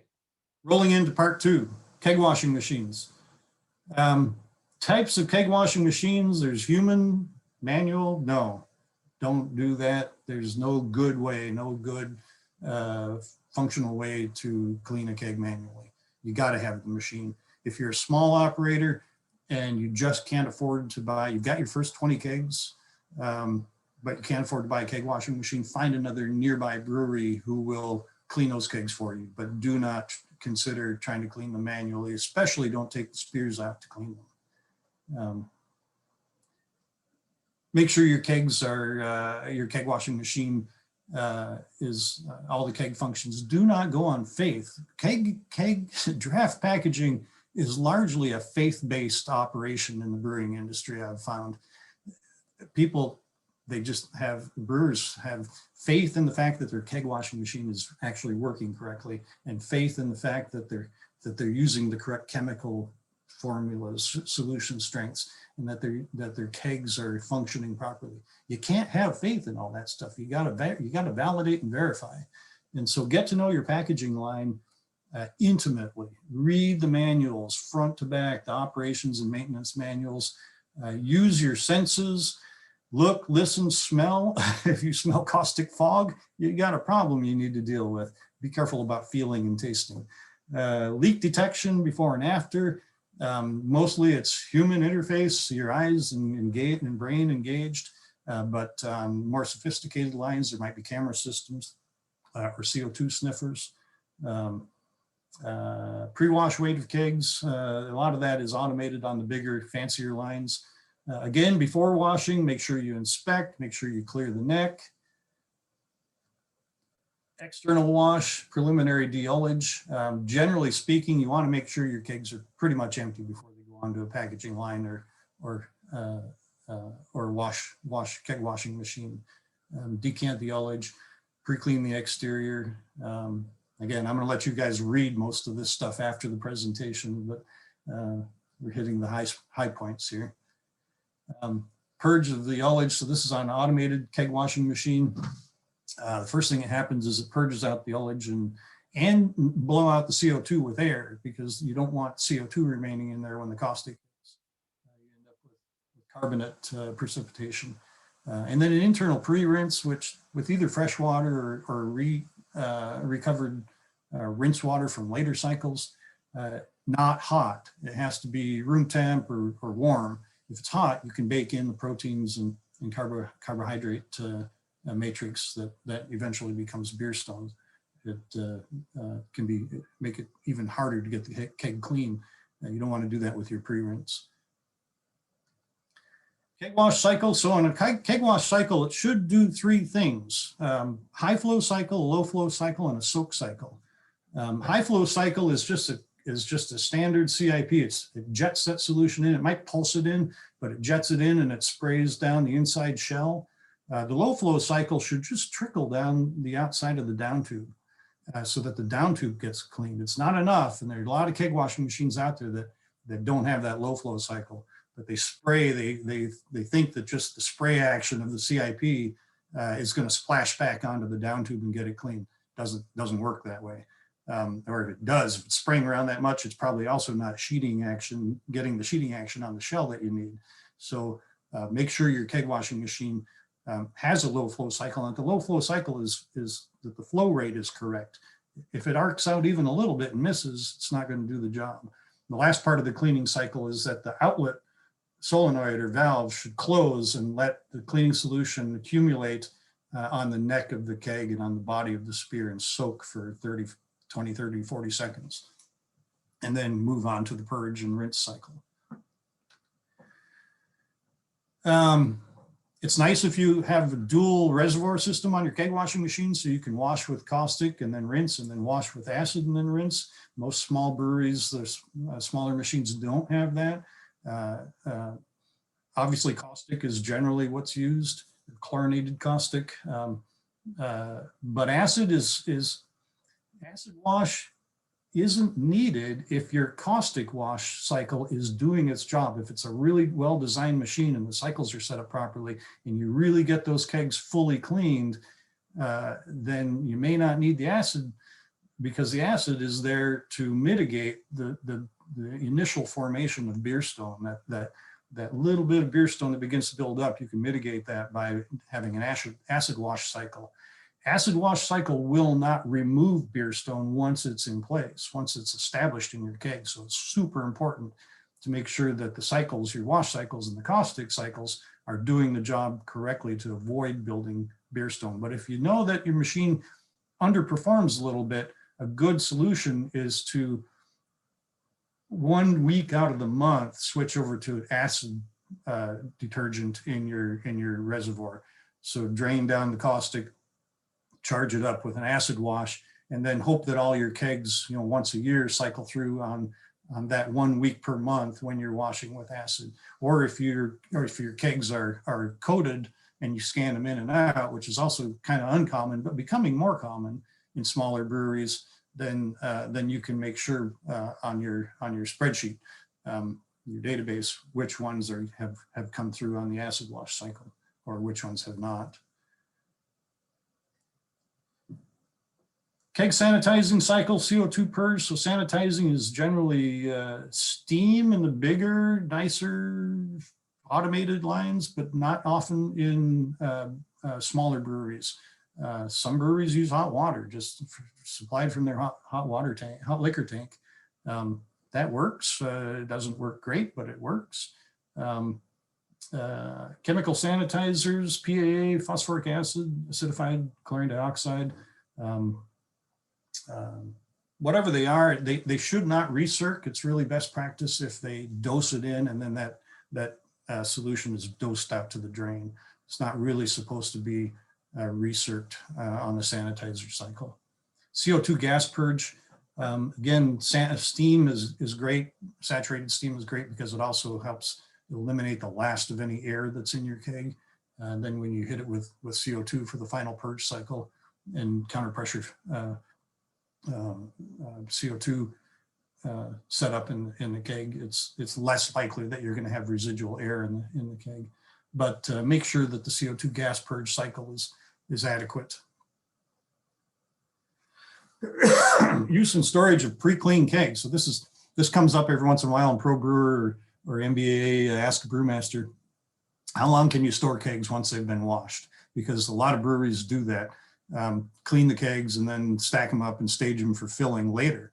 S5: rolling into part 2, keg washing machines. Types of keg washing machines, there's human, manual, no, don't do that. There's no good way, no good functional way to clean a keg manually. You got to have the machine. If you're a small operator and you just can't afford to buy, you've got your first 20 kegs, but you can't afford to buy a keg washing machine, find another nearby brewery who will clean those kegs for you, but do not consider trying to clean them manually, especially don't take the spears out to clean them. Make sure your kegs are, your keg washing machine is all the keg functions do not go on faith. Keg draft packaging is largely a faith-based operation in the brewing industry. I've found people, brewers have faith in the fact that their keg washing machine is actually working correctly and faith in the fact that they're using the correct chemical formulas, solution strengths, and that their kegs are functioning properly. You can't have faith in all that stuff. You gotta validate and verify. And so get to know your packaging line intimately. Read the manuals front to back, the operations and maintenance manuals. Use your senses. Look, listen, smell. If you smell caustic fog, you got a problem you need to deal with. Be careful about feeling and tasting. Leak detection before and after. Mostly it's human interface, your eyes and brain engaged, but more sophisticated lines, there might be camera systems or CO2 sniffers. Pre-wash weight of kegs, a lot of that is automated on the bigger, fancier lines. Again, before washing, make sure you inspect, make sure you clear the neck. External wash, preliminary de-ullage. Generally speaking, you want to make sure your kegs are pretty much empty before they go onto a packaging line or keg washing machine. decant the ullage, pre-clean the exterior. Again, I'm going to let you guys read most of this stuff after the presentation, but we're hitting the high points here. Purge of the ullage. So this is on an automated keg washing machine. The first thing that happens is it purges out the ullage and blow out the CO2 with air, because you don't want CO2 remaining in there when the caustic hits. You end up with carbonate precipitation. And then an internal pre-rinse, which with either fresh water or recovered rinse water from later cycles, not hot. It has to be room temp or warm. If it's hot, you can bake in the proteins and carbohydrate matrix that eventually becomes beer stones. It can make it even harder to get the keg clean. You don't want to do that with your pre-rinse. Keg wash cycle. So on a keg wash cycle, it should do three things: high flow cycle, low flow cycle, and a soak cycle. High flow cycle is just a standard CIP. It jets that solution in. It might pulse it in, but it jets it in and it sprays down the inside shell. The low flow cycle should just trickle down the outside of the down tube so that the down tube gets cleaned. It's not enough, and there are a lot of keg washing machines out there that don't have that low flow cycle, but they spray. They think that just the spray action of the CIP is going to splash back onto the down tube and get it clean. Doesn't work that way. Or if it does, if it's spraying around that much, it's probably also not sheeting action, getting the sheeting action on the shell that you need. So make sure your keg washing machine has a low flow cycle, and the low flow cycle is that the flow rate is correct. If it arcs out even a little bit and misses, it's not going to do the job. The last part of the cleaning cycle is that the outlet solenoid or valve should close and let the cleaning solution accumulate on the neck of the keg and on the body of the spear and soak for 20, 30, 40 seconds, and then move on to the purge and rinse cycle. It's nice if you have a dual reservoir system on your keg washing machine, so you can wash with caustic and then rinse, and then wash with acid and then rinse. Most small breweries, there's smaller machines don't have that. Obviously, caustic is generally what's used, chlorinated caustic, but acid wash isn't needed if your caustic wash cycle is doing its job. If it's a really well-designed machine and the cycles are set up properly and you really get those kegs fully cleaned, then you may not need the acid, because the acid is there to mitigate the initial formation of beer stone. That little bit of beer stone that begins to build up, you can mitigate that by having an acid wash cycle. Acid wash cycle will not remove beer stone once it's in place, once it's established in your keg. So it's super important to make sure that the cycles, your wash cycles and the caustic cycles, are doing the job correctly to avoid building beer stone. But if you know that your machine underperforms a little bit, a good solution is to 1 week out of the month switch over to acid detergent in your reservoir. So drain down the caustic, charge it up with an acid wash, and then hope that all your kegs, once a year, cycle through on that 1 week per month when you're washing with acid. Or if your kegs are coated and you scan them in and out, which is also kind of uncommon but becoming more common in smaller breweries, then you can make sure on your spreadsheet, your database, which ones have come through on the acid wash cycle or which ones have not. Keg sanitizing cycle, CO2 purge. So sanitizing is generally steam in the bigger, nicer, automated lines, but not often in smaller breweries. Some breweries use hot water, just supplied from their hot liquor tank. That works. It doesn't work great, but it works. Chemical sanitizers, PAA, phosphoric acid, acidified chlorine dioxide. Whatever they are, they should not recirc. It's really best practice if they dose it in and then that solution is dosed out to the drain. It's not really supposed to be recirced on the sanitizer cycle. CO2 gas purge. Again, steam is great. Saturated steam is great because it also helps eliminate the last of any air that's in your keg. Then when you hit it with CO2 for the final purge cycle and counter-pressure CO2 setup in the keg, it's less likely that you're going to have residual air in the keg. But make sure that the CO2 gas purge cycle is adequate. Use and storage of pre-clean kegs. So this comes up every once in a while in Pro Brewer or MBA Ask a Brewmaster. How long can you store kegs once they've been washed? Because a lot of breweries do that. Clean the kegs and then stack them up and stage them for filling later.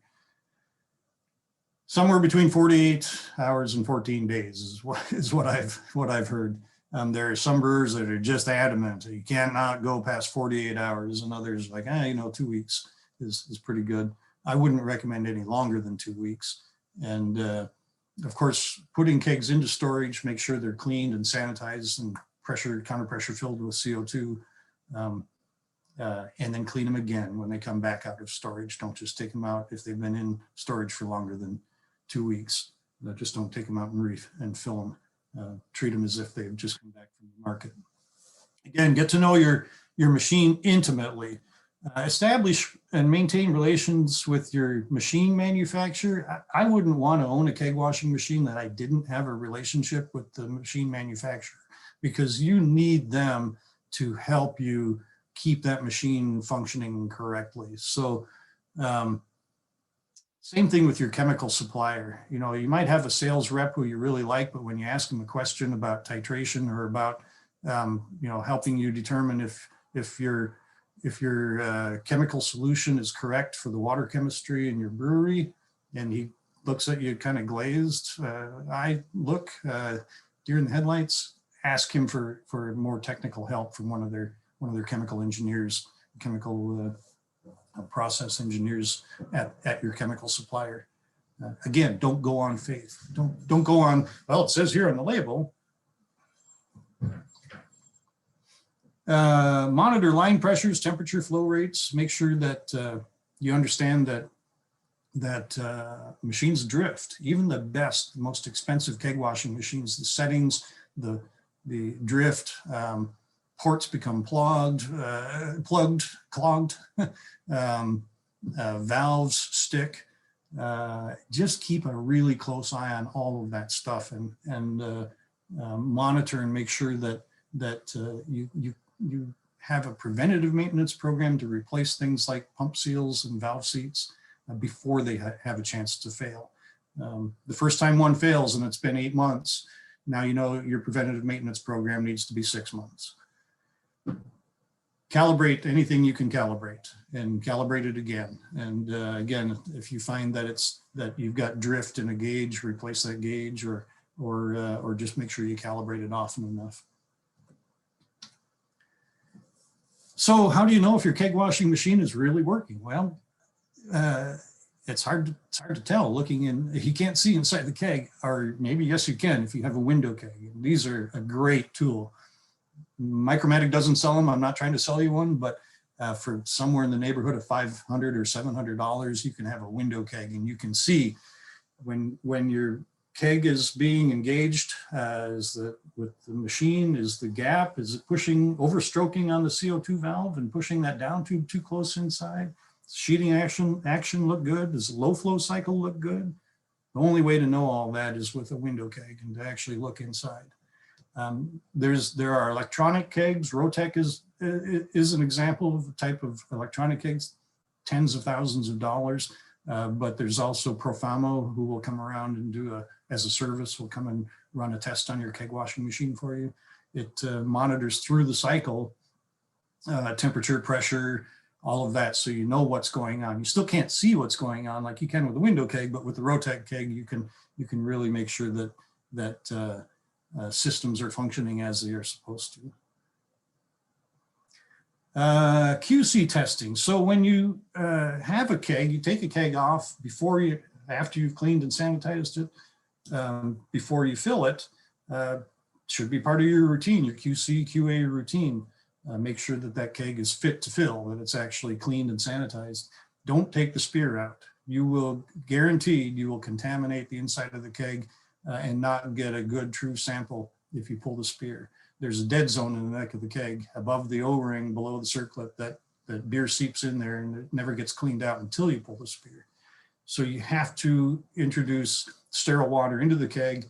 S5: Somewhere between 48 hours and 14 days is what I've heard. There are some brewers that are just adamant you cannot go past 48 hours, and others like, 2 weeks is pretty good. I wouldn't recommend any longer than 2 weeks. And of course, putting kegs into storage, make sure they're cleaned and sanitized and counter-pressure filled with CO2, and then clean them again when they come back out of storage. Don't just take them out if they've been in storage for longer than 2 weeks. Just don't take them out and fill them. Treat them as if they've just come back from the market. Again, get to know your machine intimately. Establish and maintain relations with your machine manufacturer. I wouldn't want to own a keg washing machine that I didn't have a relationship with the machine manufacturer, because you need them to help you keep that machine functioning correctly. So same thing with your chemical supplier. You might have a sales rep who you really like, but when you ask them a question about titration or about helping you determine if your chemical solution is correct for the water chemistry in your brewery, and he looks at you kind of glazed, deer in the headlights, ask him for more technical help from one of their chemical engineers, chemical process engineers at your chemical supplier. Again, don't go on faith. Don't go on, well, it says here on the label. Monitor line pressures, temperature, flow rates. Make sure that you understand that machines drift. Even the best, most expensive keg washing machines, the settings, the drift, ports become clogged, valves stick. Just keep a really close eye on all of that stuff and monitor and make sure that you have a preventative maintenance program to replace things like pump seals and valve seats before they have a chance to fail. The first time one fails and it's been 8 months, now you know your preventative maintenance program needs to be 6 months. Calibrate anything you can calibrate and calibrate it again. And again, if you find that you've got drift in a gauge, replace that gauge or just make sure you calibrate it often enough. So how do you know if your keg washing machine is really working? Well, it's hard to tell looking in. You can't see inside the keg, or maybe yes you can if you have a window keg. These are a great tool. Micromatic doesn't sell them. I'm not trying to sell you one, but for somewhere in the neighborhood of $500 or $700, you can have a window keg, and you can see when your keg is being engaged with the machine, is the gap, is it pushing, overstroking on the CO2 valve and pushing that down too close inside? Does sheeting action look good? Does the low flow cycle look good? The only way to know all that is with a window keg and to actually look inside. There are electronic kegs. Rotec is an example of the type of electronic kegs, tens of thousands of dollars. But there's also Profamo, who will come around and do as a service, will come and run a test on your keg washing machine for you. It monitors through the cycle, temperature, pressure, all of that, so you know what's going on. You still can't see what's going on like you can with a window keg, but with the Rotec keg, you can really make sure that systems are functioning as they are supposed to. QC testing. So when you have a keg, you take a keg off after you've cleaned and sanitized it, before you fill it, should be part of your routine, your QC, QA routine. Make sure that keg is fit to fill, that it's actually cleaned and sanitized. Don't take the spear out. You will contaminate the inside of the keg and not get a good true sample if you pull the spear. there's a dead zone in the neck of the keg above the O-ring, below the circlip, that beer seeps in there and it never gets cleaned out until you pull the spear. So you have to introduce sterile water into the keg,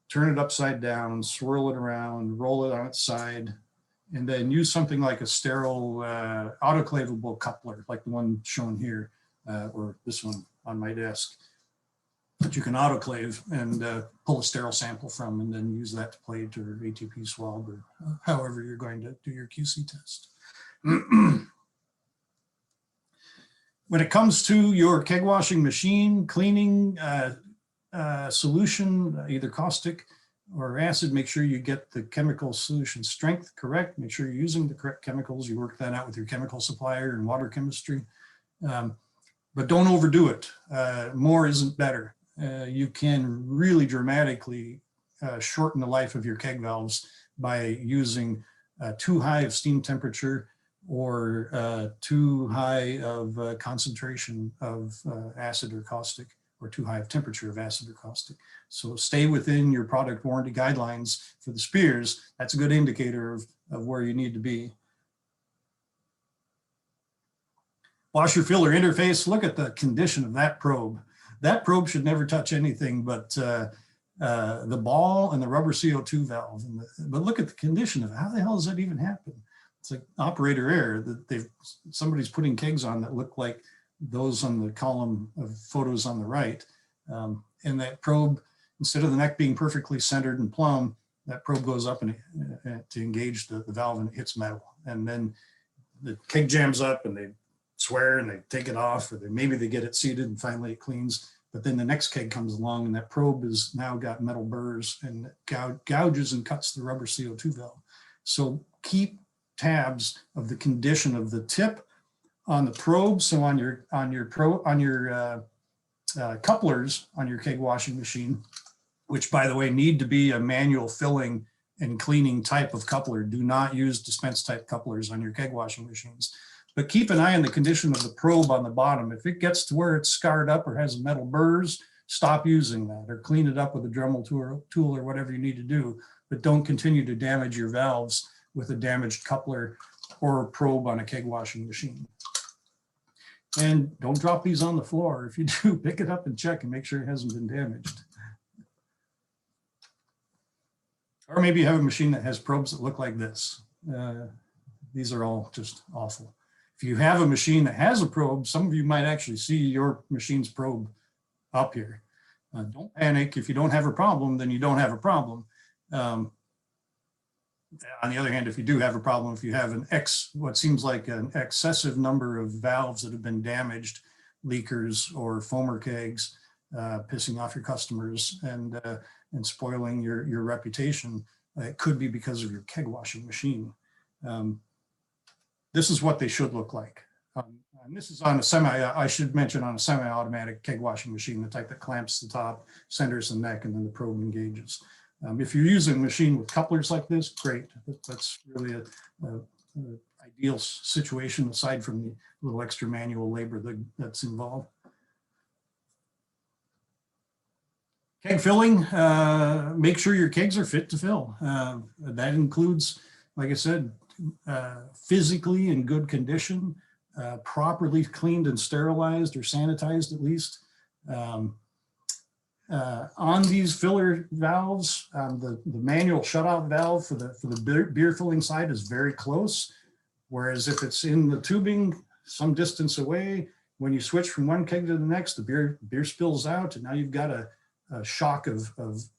S5: turn it upside down, swirl it around, roll it on its side, and then use something like a sterile autoclavable coupler, like the one shown here, or this one on my desk, that you can autoclave and pull a sterile sample from, and then use that to plate or ATP swab, or however you're going to do your QC test. When it comes to your keg washing machine cleaning solution, either caustic or acid, make sure you get the chemical solution strength correct. Make sure you're using the correct chemicals. You work that out with your chemical supplier and water chemistry. But don't overdo it. More isn't better. You can really dramatically shorten the life of your keg valves by using too high of steam temperature or too high of concentration of acid or caustic, or too high of temperature of acid or caustic. So stay within your product warranty guidelines for the spears. That's a good indicator of where you need to be. Washer filler interface, look at the condition of that probe. That probe should never touch anything but the ball and the rubber CO2 valve. But look at the condition of it. How the hell does that even happen? It's like operator error that somebody's putting kegs on that look like those on the column of photos on the right. And that probe, instead of the neck being perfectly centered and plumb, that probe goes up and to engage the valve, and it hits metal. And then the keg jams up and they swear and they take it off, or maybe they get it seated and finally it cleans. But then the next keg comes along and that probe has now got metal burrs and gouges and cuts the rubber CO2 valve. So keep tabs of the condition of the tip on the probe. So on your couplers on your keg washing machine, which by the way need to be a manual filling and cleaning type of coupler. Do not use dispense type couplers on your keg washing machines. But keep an eye on the condition of the probe on the bottom. If it gets to where it's scarred up or has metal burrs, stop using that, or clean it up with a Dremel tool or whatever you need to do. But don't continue to damage your valves with a damaged coupler or probe on a keg washing machine. And don't drop these on the floor. If you do, pick it up and check and make sure it hasn't been damaged. Or maybe you have a machine that has probes that look like this. These are all just awful. If you have a machine that has a probe, some of you might actually see your machine's probe up here. Don't panic. If you don't have a problem, then you don't have a problem. On the other hand, if you do have a problem, if you have what seems like an excessive number of valves that have been damaged, leakers or foamer kegs, pissing off your customers and spoiling your reputation, it could be because of your keg washing machine. This is what they should look like. And this is on I should mention, on a semi-automatic keg washing machine, the type that clamps the top, centers the neck, and then the probe engages. If you're using a machine with couplers like this, great. That's really an ideal situation, aside from the little extra manual labor that's involved. Keg filling, make sure your kegs are fit to fill. That includes, like I said, physically in good condition, properly cleaned and sterilized or sanitized at least. On these filler valves, the manual shutoff valve for the beer filling side is very close. Whereas if it's in the tubing some distance away, when you switch from one keg to the next, the beer spills out, and now you've got a shock of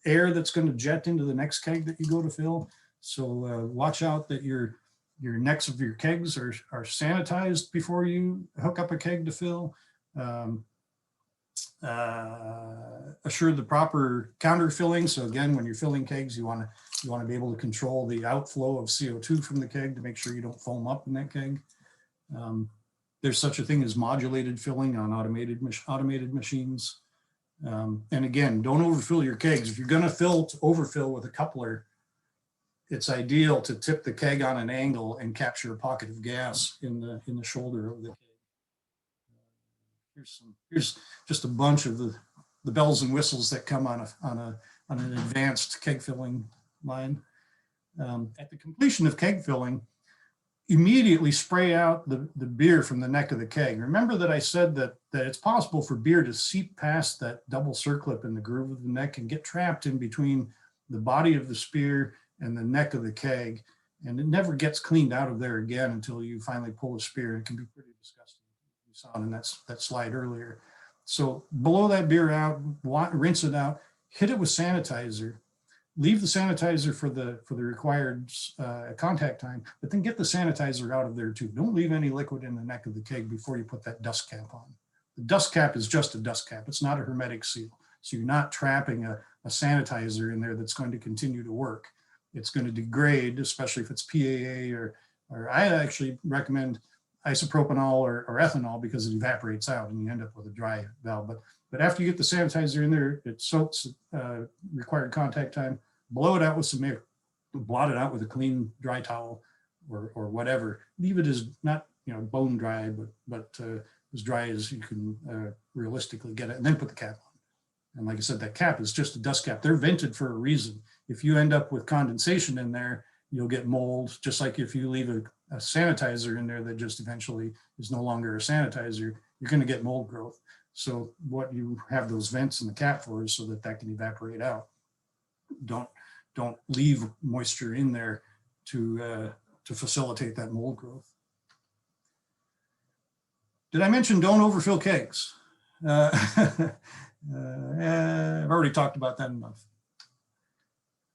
S5: air that's going to jet into the next keg that you go to fill. So watch out that your necks of your kegs are sanitized before you hook up a keg to fill. Assure the proper counter filling. So again, when you're filling kegs, you want to be able to control the outflow of CO2 from the keg to make sure you don't foam up in that keg. There's such a thing as modulated filling on automated machines. And again, don't overfill your kegs. If you're going to overfill with a coupler, it's ideal to tip the keg on an angle and capture a pocket of gas in the shoulder of the keg. Here's just a bunch of the bells and whistles that come on an advanced keg filling line. At the completion of keg filling, immediately spray out the beer from the neck of the keg. Remember that I said that it's possible for beer to seep past that double circlip in the groove of the neck and get trapped in between the body of the spear and the neck of the keg. And it never gets cleaned out of there again until you finally pull the spear. It can be pretty disgusting. You saw it in that slide earlier. So blow that beer out, rinse it out, hit it with sanitizer. Leave the sanitizer for the required contact time, but then get the sanitizer out of there too. Don't leave any liquid in the neck of the keg before you put that dust cap on. The dust cap is just a dust cap. It's not a hermetic seal. So you're not trapping a sanitizer in there that's going to continue to work. It's going to degrade, especially if it's PAA or I actually recommend isopropanol or ethanol because it evaporates out and you end up with a dry valve. But after you get the sanitizer in there, it soaks required contact time. Blow it out with some air, blot it out with a clean dry towel or whatever. Leave it as not bone dry, but as dry as you can realistically get it, and then put the cap on. And like I said, that cap is just a dust cap. They're vented for a reason. If you end up with condensation in there, you'll get mold, just like if you leave a sanitizer in there that just eventually is no longer a sanitizer, you're going to get mold growth. So what you have those vents in the cap for is so that can evaporate out. Don't leave moisture in there to facilitate that mold growth. Did I mention don't overfill kegs? I've already talked about that enough.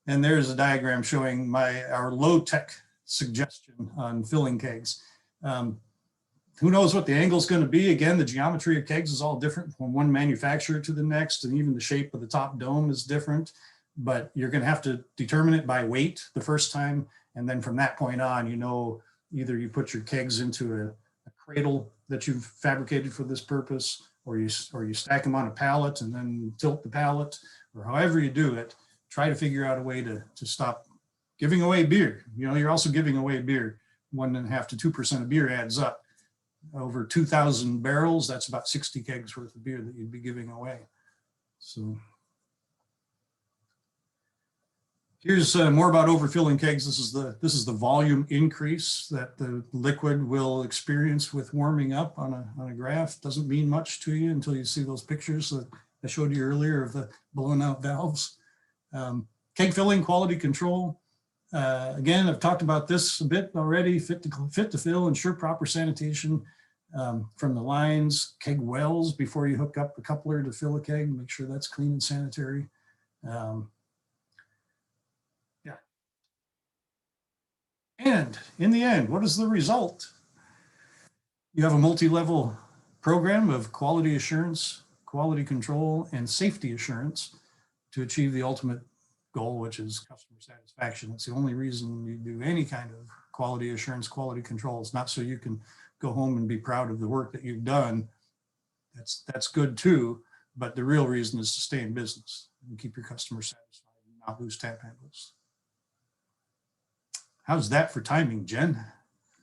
S5: And there's a diagram showing our low-tech suggestion on filling kegs. Who knows what the angle is going to be? Again, the geometry of kegs is all different from one manufacturer to the next, and even the shape of the top dome is different. But you're going to have to determine it by weight the first time, and then from that point on, either you put your kegs into a cradle that you've fabricated for this purpose, or you stack them on a pallet and then tilt the pallet, or however you do it. Try to figure out a way to stop giving away beer. You're also giving away beer. 1.5% to 2% of beer adds up. Over 2,000 barrels, that's about 60 kegs worth of beer that you'd be giving away. So here's more about overfilling kegs. This is the volume increase that the liquid will experience with warming up on a graph. Doesn't mean much to you until you see those pictures that I showed you earlier of the blown out valves. Keg filling, quality control. Again, I've talked about this a bit already. Fit to fill, ensure proper sanitation from the lines. Keg wells before you hook up the coupler to fill a keg. Make sure that's clean and sanitary. And in the end, what is the result? You have a multi-level program of quality assurance, quality control, and safety assurance to achieve the ultimate goal, which is customer satisfaction. It's the only reason you do any kind of quality assurance, quality control. It's not so you can go home and be proud of the work that you've done. That's good too, but the real reason is to stay in business and keep your customers satisfied and not lose tap handles. How's that for timing, Jen?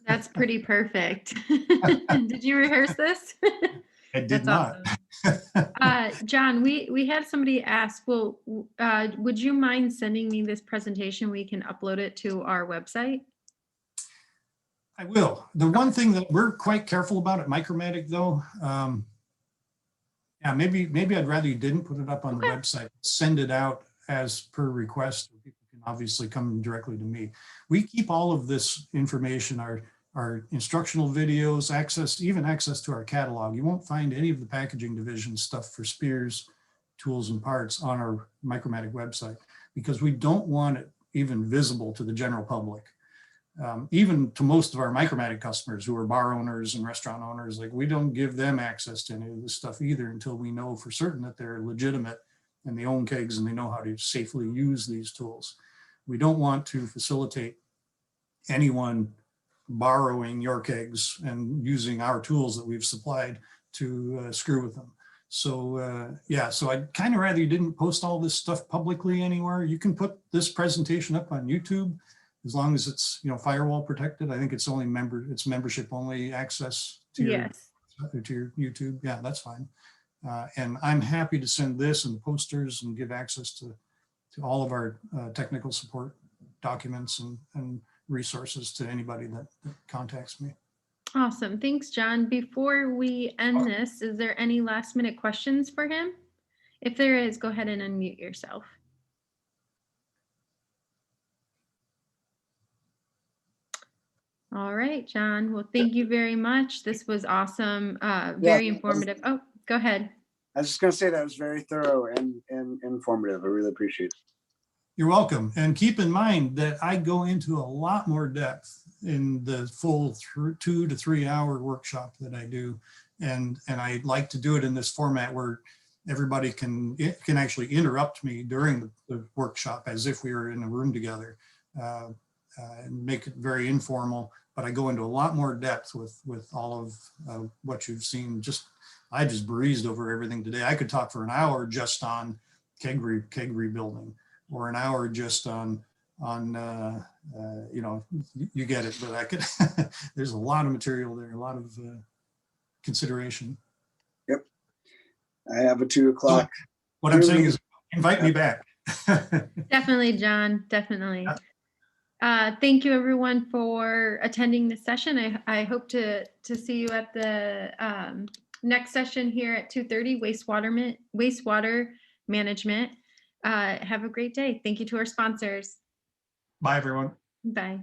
S1: That's pretty perfect. Did you rehearse this?
S5: I did not.
S1: Awesome. John, we had somebody ask, well, would you mind sending me this presentation? We can upload it to our website.
S5: I will. The one thing that we're quite careful about at Micromatic though, yeah, maybe I'd rather you didn't put it up on the website, send it out as per request. People can obviously come directly to me. We keep all of this information, our instructional videos, even access to our catalog. You won't find any of the packaging division stuff for spears, tools, and parts on our Micromatic website because we don't want it even visible to the general public. Even to most of our Micromatic customers who are bar owners and restaurant owners, like we don't give them access to any of this stuff either until we know for certain that they're legitimate and they own kegs and they know how to safely use these tools. We don't want to facilitate anyone borrowing your kegs and using our tools that we've supplied to screw with them. So yeah, so I'd kind of rather you didn't post all this stuff publicly anywhere. You can put this presentation up on YouTube as long as it's firewall protected. I think it's only membership only access to your YouTube. Yeah, that's fine. And I'm happy to send this and posters and give access to all of our technical support documents and resources to anybody that contacts me.
S1: Awesome. Thanks, John. Before we end this, is there any last minute questions for him? If there is, go ahead and unmute yourself. All right, John. Well, thank you very much. This was awesome. Very informative. Oh, go ahead.
S2: I was just going to say that was very thorough and informative. I really appreciate it.
S5: You're welcome. And keep in mind that I go into a lot more depth in the full 2 to 3 hour workshop that I do. And I like to do it in this format where everybody can actually interrupt me during the workshop as if we were in a room together, and make it very informal. But I go into a lot more depth with all of what you've seen. I just breezed over everything today. I could talk for an hour just on keg rebuilding, or an hour just on you know, you get it. But I could there's a lot of material there, a lot of consideration.
S2: Yep. I have a 2 o'clock.
S5: So what I'm saying is invite me back.
S1: Definitely, John. Definitely. Thank you, everyone, for attending this session. I hope to see you at the next session here at 2:30, wastewater management. Have a great day. Thank you to our sponsors.
S5: Bye, everyone.
S1: Bye.